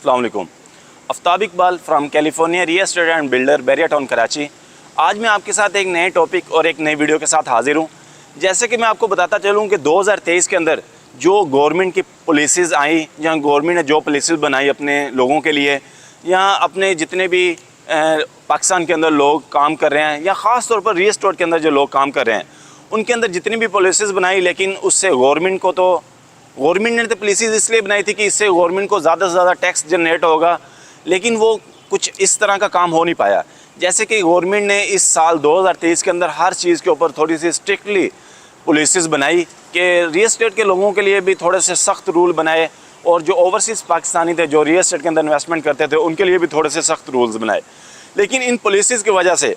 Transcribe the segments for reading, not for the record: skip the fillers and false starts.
अस्सलाम वालेकुम। Aftab Iqbal from California real estate and builder Bahria town Karachi. आज मैं आपके साथ एक नए टॉपिक और एक नई वीडियो के साथ हाजिर हूँ। जैसे कि मैं आपको बताता चलूँ कि 2023 के अंदर जो गवर्नमेंट की पॉलिसीज़ आई या गवर्नमेंट ने जो पॉलिसीज़ बनाई अपने लोगों के लिए या अपने जितने भी पाकिस्तान के अंदर लोग काम कर रहे हैं या ख़ास तौर पर रियल एस्टेट के अंदर जो लोग काम कर रहे हैं उनके अंदर जितनी भी पॉलिसीज़ बनाई, लेकिन उससे गवर्नमेंट ने तो पॉलिसीज़ इसलिए बनाई थी कि इससे गवर्नमेंट को ज़्यादा से ज़्यादा टैक्स जनरेट होगा, लेकिन वो कुछ इस तरह का काम हो नहीं पाया। जैसे कि गवर्नमेंट ने इस साल 2023 के अंदर हर चीज़ के ऊपर थोड़ी सी स्ट्रिक्टली पॉलिसीज़ बनाई कि रियल एस्टेट के लोगों के लिए भी थोड़े से सख्त रूल बनाए और जो ओवरसीज़ पाकिस्तानी थे जो रियल एस्टेट के अंदर इन्वेस्टमेंट करते थे उनके लिए भी थोड़े से सख्त रूल्स बनाए। लेकिन इन पॉलिसीज़ की वजह से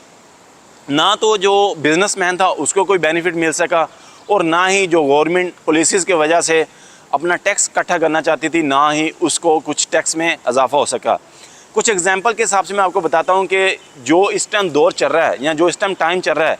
ना तो जो बिज़नेसमैन था उसको कोई बेनिफिट मिल सका और ना ही जो गवर्नमेंट पॉलिसीज़ की वजह से अपना टैक्स इकट्ठा करना चाहती थी ना ही उसको कुछ टैक्स में इजाफा हो सका। कुछ एग्जांपल के हिसाब से मैं आपको बताता हूँ कि जो इस टाइम दौर चल रहा है या जो इस टाइम टाइम चल रहा है,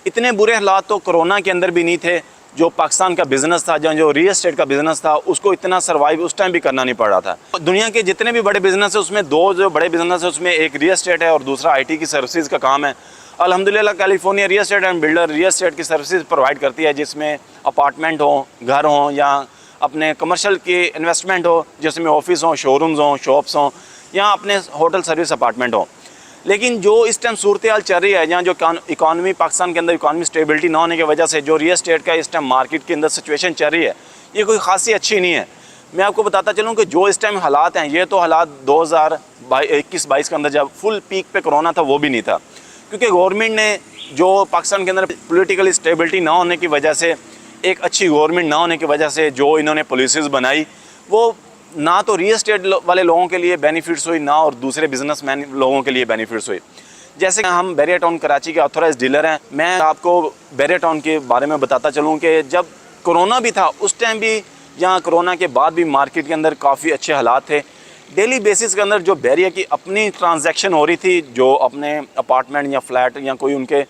इतने बुरे हालात तो कोरोना के अंदर भी नहीं थे। जो पाकिस्तान का बिज़नेस था या जो रियल एस्टेट का बिज़नेस था उसको इतना सर्वाइव उस टाइम भी करना नहीं पड़ रहा था। दुनिया के जितने भी बड़े बिज़नेस है उसमें दो जो बड़े बिज़नेस है उसमें एक रियल एस्टेट है और दूसरा IT की सर्विसेज का काम है। अल्हम्दुलिल्लाह California real estate and builder real estate की सर्विसेज प्रोवाइड करती है, जिसमें अपार्टमेंट हो, घर हो या अपने कमर्शियल की इन्वेस्टमेंट हो, जिसमें ऑफिस हों, शोरूम्स हों, शॉप्स हों या अपने होटल सर्विस अपार्टमेंट हो। लेकिन जो इस टाइम सूरत हाल चल रही है या जो इकॉनमी पाकिस्तान के अंदर इकॉनमी स्टेबिलिटी ना होने की वजह से जो रियल एस्टेट का इस टाइम मार्केट के अंदर सिचुएशन चल रही है, ये कोई खासी अच्छी नहीं है। मैं आपको बताता चलूँ कि जो इस टाइम हालात हैं ये तो हालात 2021-22 के अंदर जब फुल पीक पे कोरोना था वो भी नहीं था, क्योंकि गवर्नमेंट ने जो पाकिस्तान के अंदर पॉलिटिकल स्टेबिलिटी ना होने की वजह से, एक अच्छी गवर्नमेंट ना होने की वजह से जो इन्होंने पॉलिसीज़ बनाई वो ना तो रियल एस्टेट वाले लोगों के लिए बेनिफिट्स हुई ना और दूसरे बिजनेसमैन लोगों के लिए बेनिफिट्स हुई। जैसे कि हम बैरिया टाउन कराची के ऑथराइज डीलर हैं, मैं आपको बैरिया टाउन के बारे में बताता चलूँ कि जब कोरोना भी था उस टाइम भी या कोरोना के बाद भी मार्केट के अंदर काफ़ी अच्छे हालात थे। डेली बेसिस के अंदर जो बैरिया की अपनी ट्रांजैक्शन हो रही थी, जो अपने अपार्टमेंट या फ्लैट या कोई उनके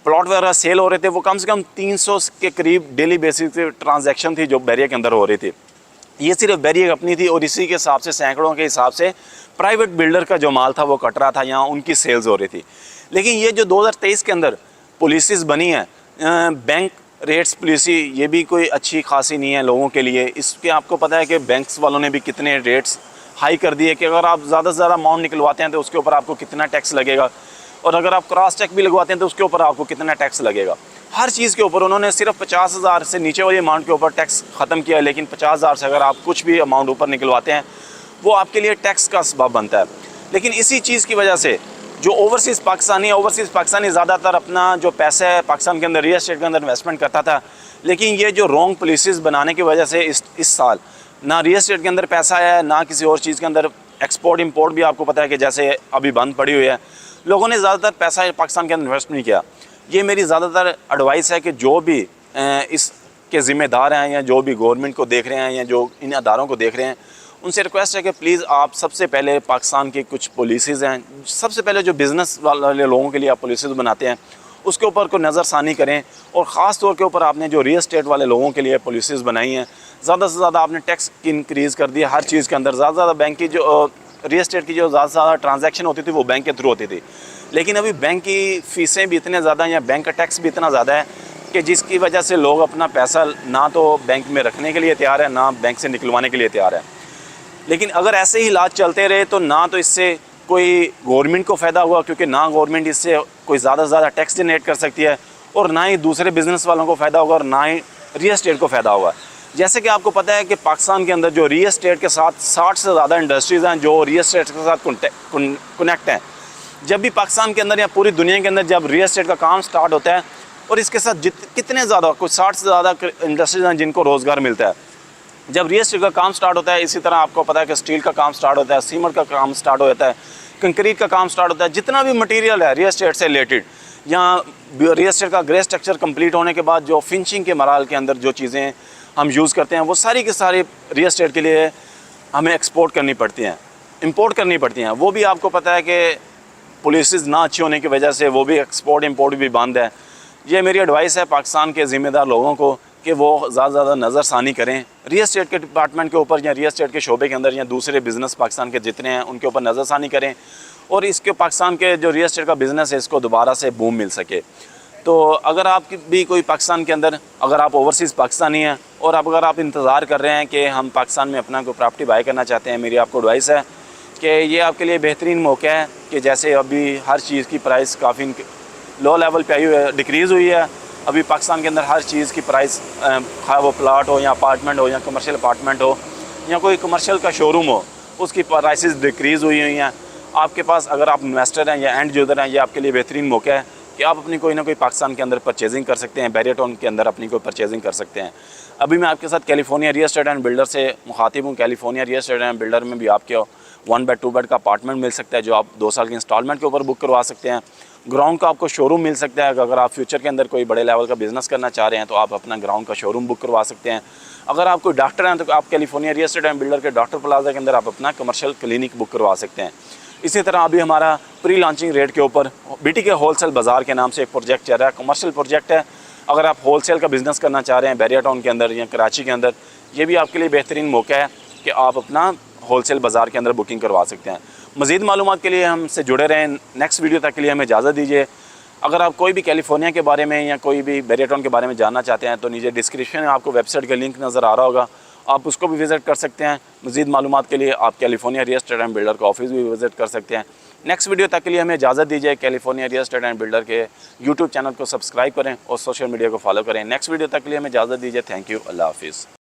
प्लॉट वगैरह सेल हो रहे थे, वो कम से कम 300 के करीब डेली बेसिस पे ट्रांजैक्शन थी जो बैरिया के अंदर हो रही थी। ये सिर्फ बैरिया अपनी थी और इसी के हिसाब से सैकड़ों के हिसाब से प्राइवेट बिल्डर का जो माल था वो कट रहा था या उनकी सेल्स हो रही थी। लेकिन ये जो 2023 के अंदर पॉलिसीज़ बनी है, बैंक रेट्स पॉलिसी, ये भी कोई अच्छी खासी नहीं है लोगों के लिए। इसके आपको पता है कि बैंक्स वालों ने भी कितने रेट्स हाई कर दिए कि अगर आप ज़्यादा से ज़्यादा अमाउंट निकलवाते हैं तो उसके ऊपर आपको कितना टैक्स लगेगा, और अगर आप क्रॉस चेक भी लगवाते हैं तो उसके ऊपर आपको कितना टैक्स लगेगा। हर चीज़ के ऊपर उन्होंने सिर्फ 50,000 से नीचे वाले अमाउंट के ऊपर टैक्स ख़त्म किया है, लेकिन 50,000 से अगर आप कुछ भी अमाउंट ऊपर निकलवाते हैं वो आपके लिए टैक्स का सबब बनता है। लेकिन इसी चीज़ की वजह से जो ओवरसीज़ पाकिस्तानी ज़्यादातर अपना जो पैसा है पाकिस्तान के अंदर रियल एस्टेट के अंदर इन्वेस्टमेंट करता था। लेकिन ये जो रॉन्ग पॉलिसीज़ बनाने की वजह से इस साल ना रियल एस्टेट के अंदर पैसा आया है ना किसी और चीज़ के अंदर। एक्सपोर्ट इम्पोर्ट भी आपको पता है कि जैसे अभी बंद पड़ी हुई है, लोगों ने ज़्यादातर पैसा पाकिस्तान के अंदर इन्वेस्ट नहीं किया। ये मेरी ज़्यादातर एडवाइस है कि जो भी इसके ज़िम्मेदार हैं या जो भी गवर्नमेंट को देख रहे हैं या जो इन अदारों को देख रहे हैं, उनसे रिक्वेस्ट है कि प्लीज़ आप सबसे पहले पाकिस्तान की कुछ पॉलिसीज़ हैं, सबसे पहले जो बिज़नेस वाले लोगों के लिए आप पॉलिसीज़ बनाते हैं उसके ऊपर को नज़रसानी करें। और ख़ास तौर के ऊपर आपने जो रियल एस्टेट वाले लोगों के लिए पॉलिसीज़ बनाई हैं, ज़्यादा से ज़्यादा आपने टैक्स इंक्रीज़ कर दिया हर चीज़ के अंदर। ज़्यादा से ज़्यादा बैंक की जो रियल एस्टेट की जो ज़्यादा से ज़्यादा ट्रांजैक्शन होती थी वो बैंक के थ्रू होती थी, लेकिन अभी बैंक की फ़ीसें भी इतने ज़्यादा या बैंक का टैक्स भी इतना ज़्यादा है कि जिसकी वजह से लोग अपना पैसा ना तो बैंक में रखने के लिए तैयार है ना बैंक से निकलवाने के लिए तैयार है। लेकिन अगर ऐसे ही हालात चलते रहे तो ना तो इससे कोई गवर्नमेंट को फ़ायदा हुआ, क्योंकि ना गवर्नमेंट इससे कोई ज़्यादा से ज़्यादा टैक्स जनरेट कर सकती है, और ना ही दूसरे बिज़नेस वालों को फ़ायदा होगा और ना ही रियल एस्टेट को फ़ायदा होगा। जैसे कि आपको पता है कि पाकिस्तान के अंदर जो रियल एस्टेट के साथ 60 से ज़्यादा इंडस्ट्रीज़ हैं जो रियल एस्टेट के साथ कनेक्ट हैं। जब भी पाकिस्तान के अंदर या पूरी दुनिया के अंदर जब रियल एस्टेट का काम स्टार्ट होता है और इसके साथ कितने ज़्यादा कुछ 60 से ज़्यादा इंडस्ट्रीज़ हैं जिनको रोज़गार मिलता है। जब रियल एस्टेट का काम स्टार्ट होता है, इसी तरह आपको पता है कि स्टील का काम स्टार्ट होता है, सीमेंट का काम स्टार्ट हो जाता है, कंक्रीट का काम स्टार्ट होता है। जितना भी मटीरियल है रियल एस्टेट से रिलेटेड या रियल एस्टेट का ग्रे स्ट्रक्चर कंप्लीट होने के बाद जो फिनिशिंग के मराल के अंदर जो चीज़ें हम यूज़ करते हैं वो सारी की सारी रियल एस्टेट के लिए हमें एक्सपोर्ट करनी पड़ती हैं, इंपोर्ट करनी पड़ती हैं। वो भी आपको पता है कि पॉलिसीज़ ना अच्छी होने की वजह से वो भी एक्सपोर्ट इंपोर्ट भी बंद है। ये मेरी एडवाइस है पाकिस्तान के ज़िम्मेदार लोगों को कि वो ज़्यादा से ज़्यादा नज़रसानी करें रियल एस्टेट के डिपार्टमेंट के ऊपर या रियल एस्टेट के शोबे के अंदर या दूसरे बिज़नेस पाकिस्तान के जितने हैं उनके ऊपर नज़रसानी करें और इसके पाकिस्तान के जो रियल एस्टेट का बिज़नेस है इसको दोबारा से बूम मिल सके। तो अगर आप भी कोई पाकिस्तान के अंदर, अगर आप ओवरसीज़ पाकिस्तानी हैं और अगर आप इंतज़ार कर रहे हैं कि हम पाकिस्तान में अपना कोई प्रॉपर्टी बाय करना चाहते हैं, मेरी आपको एडवाइस है कि ये आपके लिए बेहतरीन मौका है कि जैसे अभी हर चीज़ की प्राइस काफ़ी लो लेवल पे आई हुई है, डिक्रीज़ हुई है। अभी पाकिस्तान के अंदर हर चीज़ की प्राइस, खा वो प्लाट हो या अपार्टमेंट हो या कमर्शियल अपार्टमेंट हो या कोई कमर्शियल का शोरूम हो, उसकी प्राइसेस डिक्रीज़ हुई हैं। आपके पास अगर आप इन्वेस्टर हैं या एंड यूज़र हैं, ये आपके लिए बेहतरीन मौका है कि आप अपनी कोई ना कोई पाकिस्तान के अंदर परचेजिंग कर सकते हैं, बैरियर टाउन के अंदर अपनी कोई परचेजिंग कर सकते हैं। अभी मैं आपके साथ California real estate and builder से मुखातिब हूँ। California real estate and builder में भी आपके 1 बेड 2 बेड का अपार्टमेंट मिल सकता है जो आप 2 साल की इंस्टॉलमेंट के ऊपर बुक करवा सकते हैं। ग्राउंड का आपको शोरूम मिल सकता है। अगर आप फ्यूचर के अंदर कोई बड़े लेवल का बिज़नेस करना चाह रहे हैं तो आप अपना ग्राउंड का शोरूम बुक करवा सकते हैं। अगर आप कोई डॉक्टर हैं तो आप California real estate and builder के डॉक्टर प्लाजा के अंदर आप अपना कमर्शियल क्लिनिक बुक करवा सकते हैं। इसी तरह अभी हमारा प्री लॉन्चिंग रेट के ऊपर BTK होलसेल बाज़ार के नाम से एक प्रोजेक्ट चल रहा है, कमर्शियल प्रोजेक्ट है। अगर आप होलसेल का बिज़नेस करना चाह रहे हैं बैरियर टाउन के अंदर या कराची के अंदर, ये भी आपके लिए बेहतरीन मौका है कि आप अपना होलसेल बाज़ार के अंदर बुकिंग करवा सकते हैं। मज़ीद मालूमात के लिए हमसे जुड़े रहें। नेक्स्ट वीडियो तक के लिए हमें इजाज़त दीजिए। अगर आप कोई भी कैलिफोर्निया के बारे में या कोई भी बैरियर टाउन के बारे में जानना चाहते हैं तो नीचे डिस्क्रिप्शन में आपको वेबसाइट का लिंक नज़र आ रहा होगा, आप उसको भी विज़िट कर सकते हैं। मज़ीद मालूमात के लिए आप California real estate and builder का ऑफिस भी विज़िट कर सकते हैं। नेक्स्ट वीडियो तक के लिए हमें इजाज़त दीजिए। California real estate and builder के यूट्यूब चैनल को सब्सक्राइब करें और सोशल मीडिया को फॉलो करें। नेक्स्ट वीडियो तक के लिए हमें इजाज़त दीजिए। थैंक यू, अल्लाह हाफिज़।